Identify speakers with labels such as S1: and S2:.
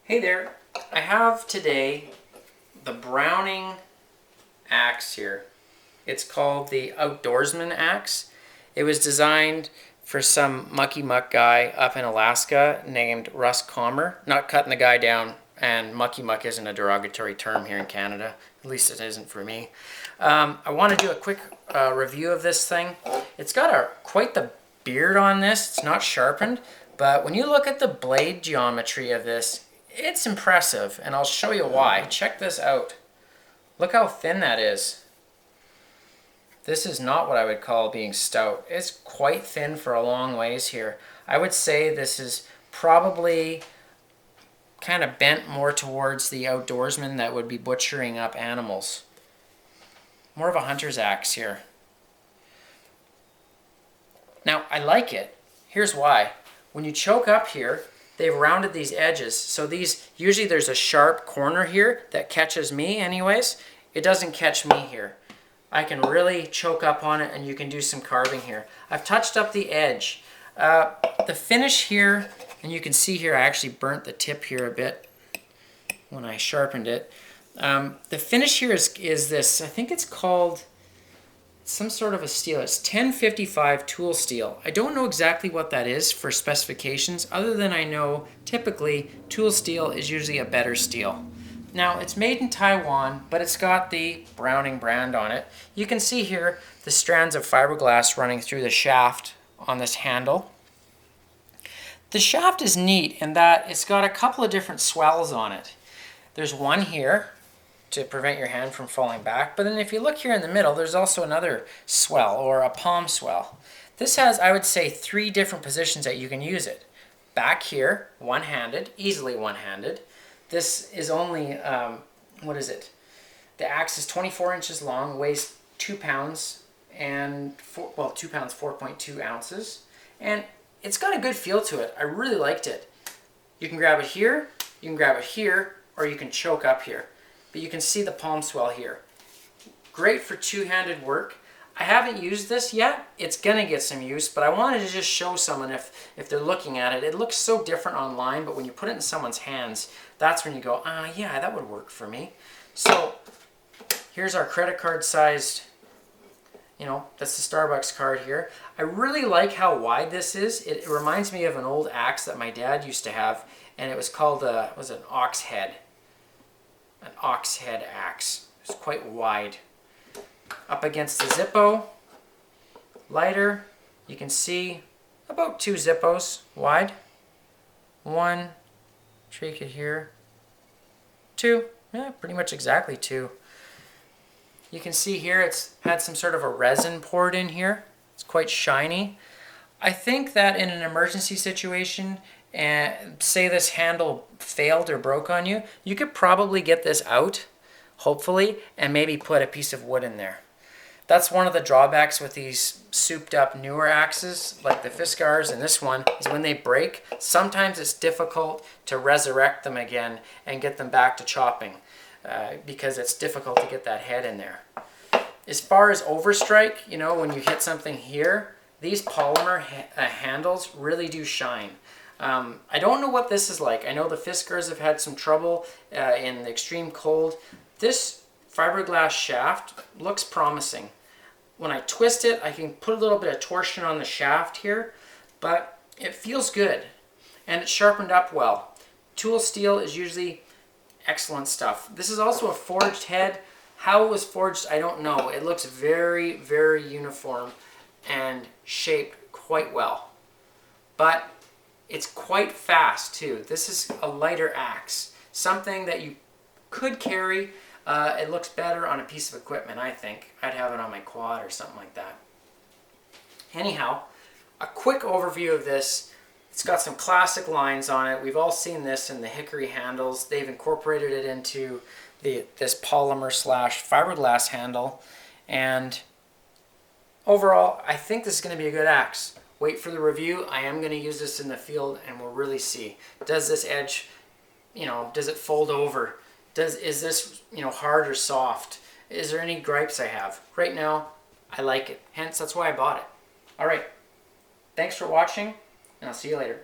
S1: Hey there, I have today the Browning axe here. It's called the Outdoorsman Axe. It was designed for some mucky muck guy up in Alaska named Russ Comer. Not cutting the guy down, and mucky muck isn't a derogatory term here in Canada. At least it isn't for me. I want to do a quick review of this thing. It's got quite the beard on this. It's not sharpened, but when you look at the blade geometry of this, it's impressive, and I'll show you why. Check this out. Look how thin that is. This is not what I would call being stout. It's quite thin for a long ways here. I would say this is probably kind of bent more towards the outdoorsman that would be butchering up animals. More of a hunter's axe here. Now, I like it. Here's why. When you choke up here, they've rounded these edges. So these, usually there's a sharp corner here that catches me anyways. It doesn't catch me here. I can really choke up on it, and you can do some carving here. I've touched up the edge. The finish here, and you can see here I actually burnt the tip here a bit when I sharpened it. The finish here is this, I think it's called some sort of a steel. It's 1055 tool steel. I don't know exactly what that is for specifications, other than I know typically tool steel is usually a better steel. Now, it's made in Taiwan, but it's got the Browning brand on it. You can see here the strands of fiberglass running through the shaft on this handle. The shaft is neat in that it's got a couple of different swells on it. There's one here to prevent your hand from falling back. But then if you look here in the middle, there's also another swell, or a palm swell. This has, I would say, 3 different positions that you can use it. Back here, one-handed, easily one-handed. This is only, what is it? The axe is 24 inches long, weighs 2 pounds, and 2 pounds, 4.2 ounces. And it's got a good feel to it. I really liked it. You can grab it here, you can grab it here, or you can choke up here. But you can see the palm swell here. Great for two-handed work. I haven't used this yet. It's gonna get some use, but I wanted to just show someone if they're looking at it. It looks so different online, but when you put it in someone's hands, that's when you go, yeah, that would work for me. So here's our credit card sized, that's the Starbucks card here. I really like how wide this is. It reminds me of an old axe that my dad used to have, and it was called an ox head. An ox head axe. It's quite wide. Up against the Zippo, lighter, you can see about 2 Zippos wide. 1, shake it here. 2, yeah, pretty much exactly 2. You can see here it's had some sort of a resin poured in here. It's quite shiny. I think that in an emergency situation, and say this handle failed or broke on you, you could probably get this out, hopefully, and maybe put a piece of wood in there. That's one of the drawbacks with these souped up newer axes, like the Fiskars and this one, is when they break, sometimes it's difficult to resurrect them again and get them back to chopping, because it's difficult to get that head in there. As far as overstrike, when you hit something here, these polymer handles really do shine. I don't know what this is like. I know the Fiskars have had some trouble in the extreme cold. This fiberglass shaft looks promising. When I twist it, I can put a little bit of torsion on the shaft here, but it feels good, and it's sharpened up well. Tool steel is usually excellent stuff. This is also a forged head. How it was forged, I don't know. It looks very, very uniform and shaped quite well. But it's quite fast too. This is a lighter axe, something that you could carry. It looks better on a piece of equipment, I think. I'd have it on my quad or something like that. Anyhow, a quick overview of this. It's got some classic lines on it. We've all seen this in the hickory handles. They've incorporated it into this polymer / fiberglass handle. And overall, I think this is going to be a good axe. Wait for the review. I am going to use this in the field, and we'll really see. Does this edge, does it fold over? Is this, hard or soft? Is there any gripes I have? Right now, I like it. Hence, that's why I bought it. All right. Thanks for watching, and I'll see you later.